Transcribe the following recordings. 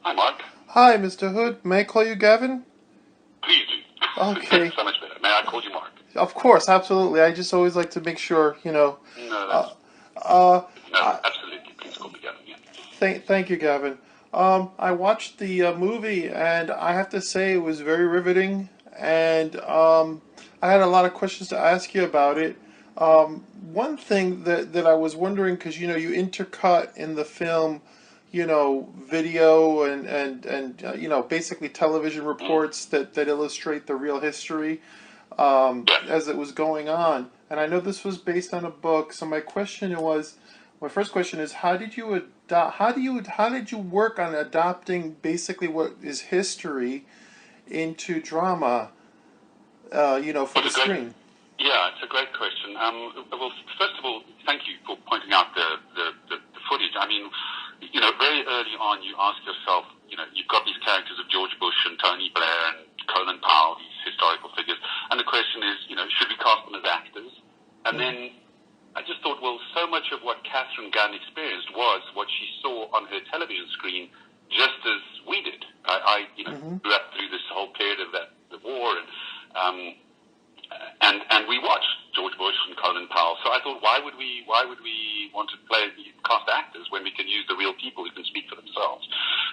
Hi, Mark. Hi, Mr. Hood. May I call you Gavin? Please do. Okay. So much better. May I call you Mark? Of course, absolutely. I just always like to make sure, No, Uh, that's uh, no, I, absolutely. Please call me Gavin. Yeah. thank you, Gavin. I watched the movie, and I have to say it was very riveting, and I had a lot of questions to ask you about it. One thing that I was wondering, because you intercut in the film, video and basically television Mm. reports that illustrate the real history Yeah. as it was going on. And I know this was based on a book. So my first question is, how did you adopt? How did you work on adopting basically what is history into drama? For Well, the screen. it's a great question. Well, first of all, thank you for pointing out the footage. I mean, very early on, you ask yourself, you've got these characters of George Bush and Tony Blair and Colin Powell, these historical figures, and the question is, should we cast them as actors? And then I just thought, well, so much of what Catherine Gunn experienced was what she saw on her television screen, just as we did. I Mm-hmm. grew up through this whole period of the war, and we watched George Bush and Colin Powell. So I thought, why would we want to cast actors when we can use the real people who can speak for themselves?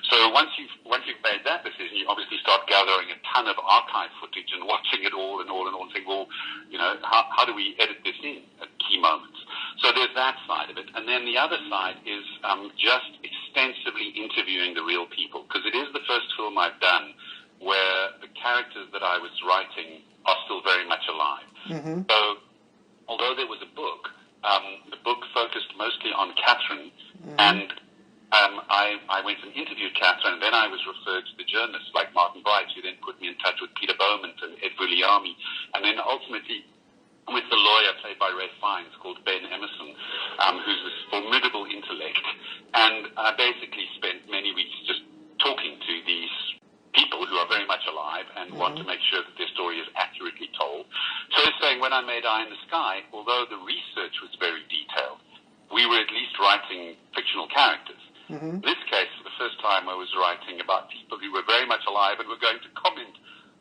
So once you've made that decision, you obviously start gathering a ton of archive footage and watching it all and saying, well, how do we edit this in at key moments? So there's that side of it, and then the other side is just extensively interviewing the real people, because it is the first film I've done where the characters that I was writing are still very much alive. Mm-hmm. So, although there was a book, the book focused mostly on Catherine, and I went and interviewed Catherine, and then I was referred to the journalists like Martin Bright, who then put me in touch with Peter Beaumont and Ed Vulliamy, and then ultimately with the lawyer played by Ray Fiennes called Ben Emerson, who's this formidable intellect, and I basically spent many weeks just talking to these people who are very much alive and want to make sure that their story is accurately told. So it's saying when I made Eye in the Sky, although the research was very detailed, we were at least writing fictional characters. Mm-hmm. In this case, for the first time, I was writing about people who were very much alive and were going to comment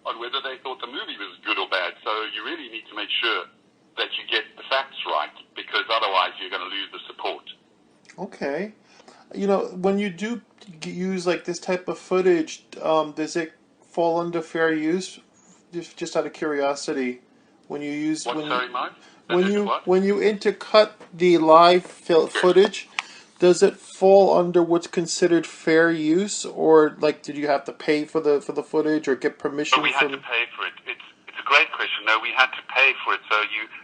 on whether they thought the movie was good or bad. So you really need to make sure that you get the facts right, because otherwise you're going to lose the support. Okay. When you do use like this type of footage, does it fall under fair use? Just out of curiosity, when you use What, when you sorry, Mike? That is what? when you intercut the live Yes. footage, does it fall under what's considered fair use, or like did you have to pay for the footage or get But permission we had to from? pay for it. It's a great question. No, we had to pay for it. So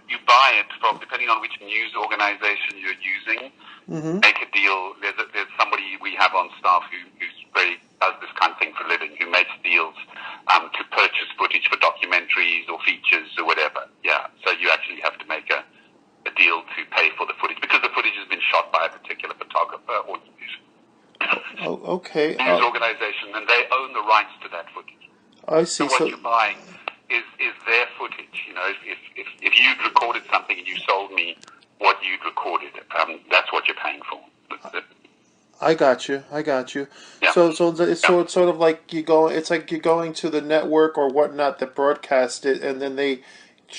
you buy it from, depending on which news organization you're using, Mm-hmm. make a deal. There's somebody we have on staff does this kind of thing for a living, who makes deals to purchase footage for documentaries or features or whatever. Yeah. So you actually have to make a deal to pay for the footage, because the footage has been shot by a particular photographer or Oh, okay. news organization, and they own the rights to that footage. I So see. what So you're buying is their footage. If you'd recorded something and you sold me what you'd recorded, that's what you're paying for. I got you. I got you. Yeah, It's sort of like you go. It's like you're going to the network or whatnot that broadcast it, and then they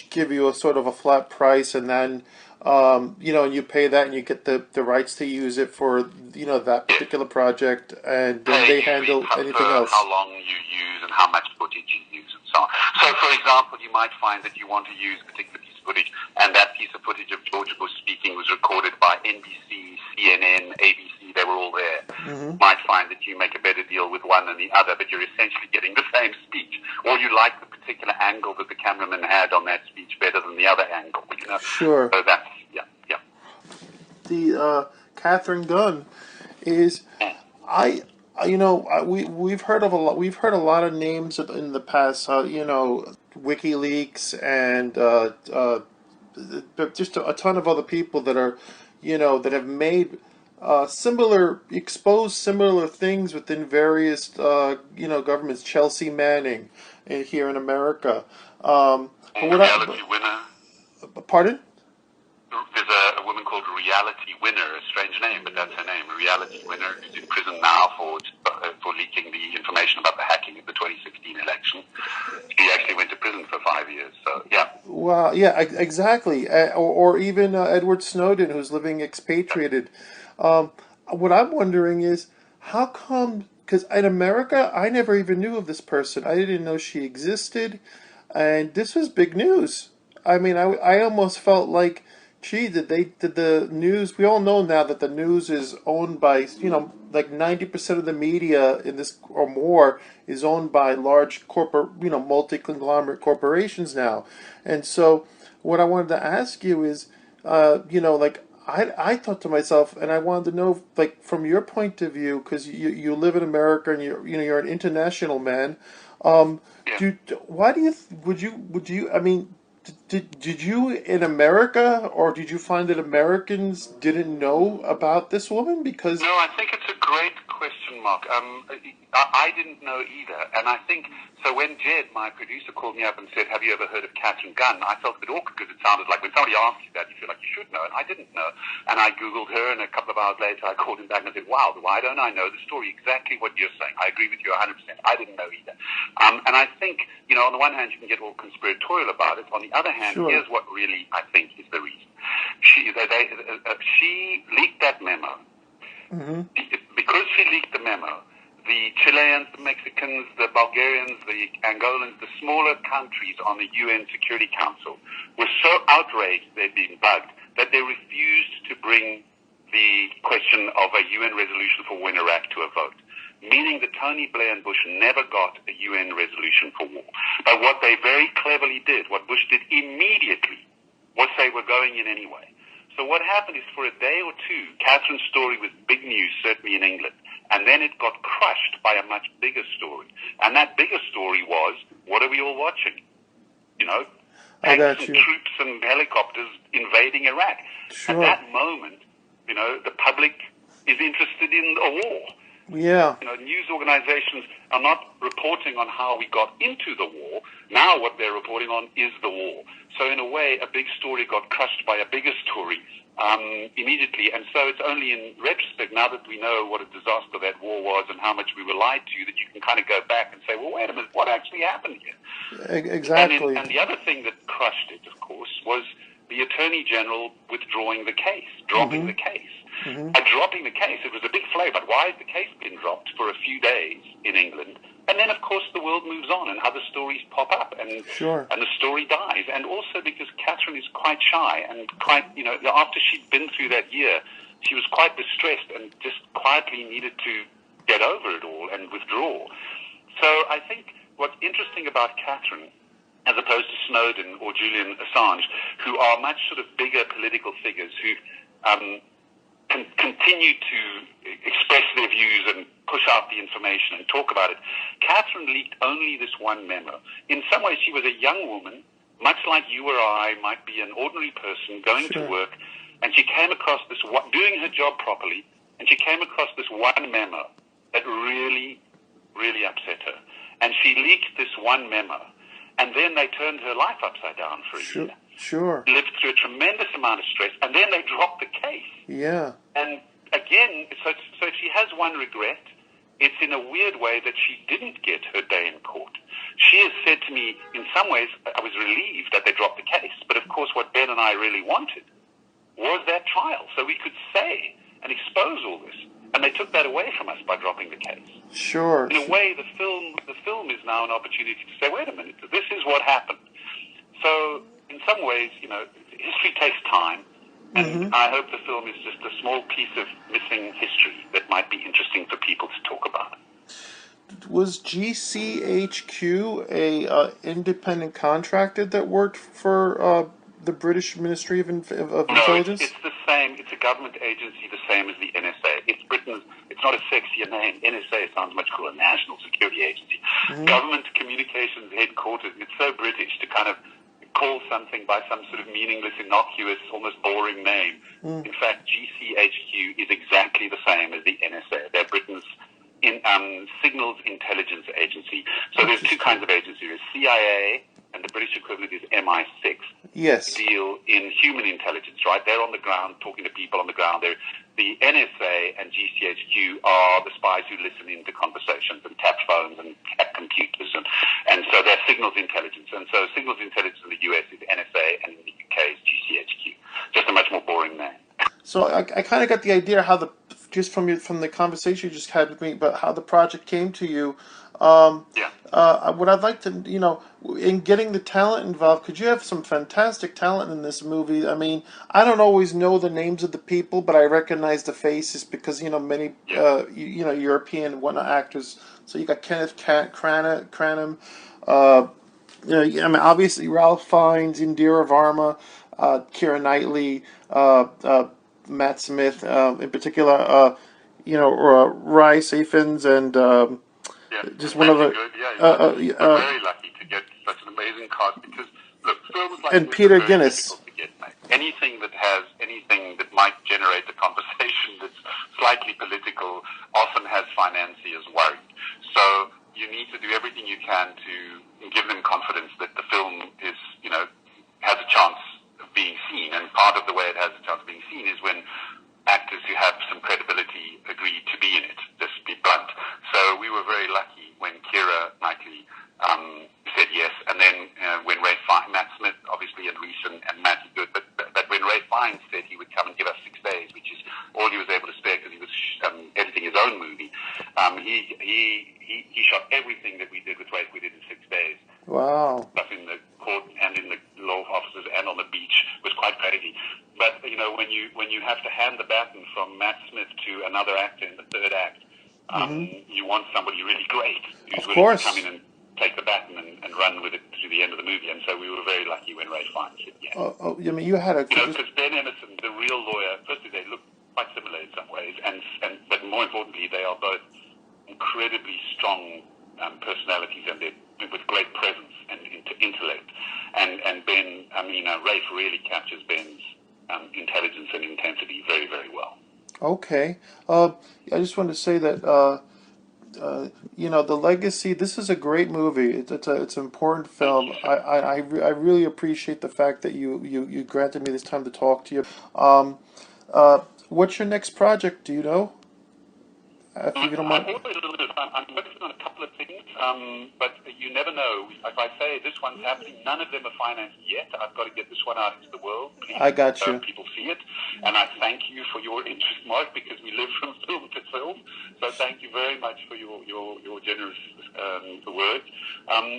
give you a sort of a flat price, and then and you pay that, and you get the rights to use it for that yes. particular project, and then Pay they usually handle anything per how else. long you use and how much footage you use and so on. So, for example, you might find that you want to use a particular piece of footage, and that piece of footage of George Bush speaking was recorded by NBC, CNN, ABC. They were all there. Mm-hmm. You might find that you make a better deal with one than the other, but you're essentially getting the same speech. Or you like the particular angle that the cameraman had on that speech better than the other angle. Sure. So that's, yeah. The Catherine Gunn is I we've heard of a lot. We've heard a lot of names in the past. WikiLeaks and just a ton of other people that are that have made exposed similar things within various governments. Chelsea Manning here in America. But what I Reality Winner. pardon? There's a woman called Reality Winner, a strange name, but that's her name. Reality Winner, who's in prison now for for leaking the information about the hacking of the 2016 election. He actually went to prison for 5 years. So, yeah. Well, yeah, exactly. Or even Edward Snowden, who's living expatriated. What I'm wondering is, how come? Because in America, I never even knew of this person. I didn't know she existed, and this was big news. I mean, I almost felt like, gee, did the news? We all know now that the news is owned by, like 90% of the media in this or more is owned by large multi-conglomerate corporations now. And so what I wanted to ask you is, like I thought to myself, and I wanted to know, like, from your point of view, because you live in America and you're an international man. Yeah. Why do you would you? I mean, did you in America, or did you find that Americans didn't know about this woman? Because No, I think it's a great question, Mark. I didn't know either, and I think so. When Jed, my producer, called me up and said, "Have you ever heard of Catherine Gunn?" I felt a bit awkward because it sounded like when somebody asks you that, you feel like you should know, and I didn't know. And I googled her, and a couple of hours later, I called him back and I said, "Wow, why don't I know the story exactly what you're saying?" I agree with you 100%. I didn't know either, and I think on the one hand, you can get all conspiratorial about it. On the other hand, Sure. here's what really I think is the reason. She leaked that memo. Mm-hmm. Because she leaked the memo, the Chileans, the Mexicans, the Bulgarians, the Angolans, the smaller countries on the UN Security Council were so outraged they'd been bugged that they refused to bring the question of a UN resolution for war in Iraq to a vote, meaning that Tony Blair and Bush never got a UN resolution for war. But what they very cleverly did, what Bush did immediately, was say we're going in anyway. So what happened is for a day or two, Catherine's story was big news, certainly in England. And then it got crushed by a much bigger story. And that bigger story was, what are we all watching? Tanks and troops and helicopters invading Iraq. Sure. At that moment, the public is interested in a war. Yeah. News organizations are not reporting on how we got into the war. Now what they're reporting on is the war. So in a way, a big story got crushed by a bigger story immediately. And so it's only in retrospect, now that we know what a disaster that war was and how much we were lied to, that you can kind of go back and say, well, wait a minute, what actually happened here? Exactly. And the other thing that crushed it, of course, was the Attorney General withdrawing the case, dropping the case. Mm-hmm. And dropping the case, it was a big flavor. But why has the case been dropped for a few days in England? And then, of course, the world moves on and other stories pop up and Sure. and the story dies. And also because Catherine is quite shy and quite, after she'd been through that year, she was quite distressed and just quietly needed to get over it all and withdraw. So I think what's interesting about Catherine, as opposed to Snowden or Julian Assange, who are much sort of bigger political figures who continue to express their views and push out the information and talk about it. Catherine leaked only this one memo. In some ways, she was a young woman, much like you or I might be an ordinary person going Sure. to work, and she came across this, doing her job properly, and she came across this one memo that really, really upset her. And she leaked this one memo, and then they turned her life upside down for a year. Sure. Lived through a tremendous amount of stress, and then they dropped the case. Yeah. And again, so if she has one regret, it's in a weird way that she didn't get her day in court. She has said to me, in some ways, I was relieved that they dropped the case, but of course what Ben and I really wanted was that trial, so we could say and expose all this. And they took that away from us by dropping the case. Sure. In a way, the film is now an opportunity to say, wait a minute, this is what happened. So in some ways, history takes time, and I hope the film is just a small piece of missing history that might be interesting for people to talk about. Was GCHQ a independent contractor that worked for the British Ministry of Intelligence? No, it's the same. It's a government agency, the same as the NSA. It's Britain's. It's not a sexier name. NSA sounds much cooler. National Security Agency. Government Communications Headquarters. It's so British to kind of call something by some sort of meaningless, innocuous, almost boring name. In fact, GCHQ is exactly the same as the NSA. They're Britain's Signals Intelligence Agency. So there's two kinds of agencies. There's CIA, and and the British equivalent is MI6. Yes. Deal in human intelligence, right? They're on the ground, talking to people on the ground. The NSA and GCHQ are the spies who listen into conversations and tap phones and tap computers. And so they're signals intelligence. And so signals intelligence in the US is NSA, and in the UK is GCHQ. Just a much more boring name. So I kind of got the idea how just from the conversation you just had with me, but how the project came to you. Yeah. What I'd like to, in getting the talent involved, because you have some fantastic talent in this movie. I mean, I don't always know the names of the people, but I recognize the faces because many European and whatnot actors. So you got Kenneth Cranham, I mean, obviously Ralph Fiennes, Indira Varma, Keira Knightley, Matt Smith, in particular, Rhys Ifans, and just one of the. We're very lucky to get such an amazing cast because look, films like and this Peter are very Guinness. difficult to get made. Anything that might generate a conversation that's slightly political often has financiers worried. So you need to do everything you can to give them confidence that the film is, has a chance of being seen. And part of the way it has a chance of being seen is when actors who have some credibility agree to be in it, just to be blunt. So we were very lucky when Keira Knightley said yes, and then when Matt Smith, obviously, and Rhys and Matty Good, but when Ray Fiennes said he would come and give us 6 days, which is all he was able to spare because he was editing his own movie, he shot everything that we did with Ray, we did in 6 days. Wow. Stuff in the court and in the law offices and on the beach was quite crazy. But when you have to hand the baton from Matt Smith to another actor in the third act, you want somebody really great who's willing to come in and take the baton and run with it to the end of the movie. And so we were very lucky when Ray Fiennes said yes. I mean, you had a. Because Ben Emerson, the real lawyer, firstly they look quite similar in some ways, but more importantly they are both incredibly strong personalities and with great presence and intellect. And Ben, Rafe really captures Ben's intelligence and intensity very, very well. Okay. I just wanted to say that, the legacy. This is a great movie. It's an important film. I really appreciate the fact that you granted me this time to talk to you. What's your next project? Do you know? If you don't mind. I'm working on a couple of things, but you never know. If I say this one's happening, none of them are financed yet. I've got to get this one out into the world. Please, I got you. People see it, and I thank you for your interest, Mark, because we live from film to film. So thank you very much for your generous words,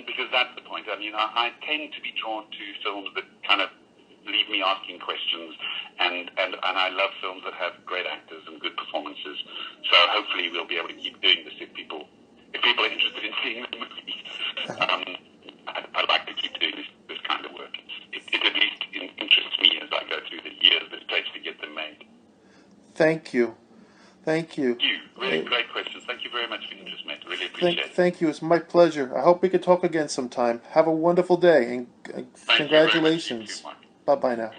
because that's the point. I mean, I tend to be drawn to films that kind of leave me asking questions, and I love films that have great actors and good performances. So hopefully we'll be able to keep doing this if people are interested in seeing the movie. I'd like to keep doing this kind of work. It at least interests me as I go through the years that it takes to get them made. Thank you. Really great questions. Thank you very much for your interest, mate. Really appreciate it. Thank you. It's my pleasure. I hope we could talk again sometime. Have a wonderful day, and congratulations. Bye-bye now.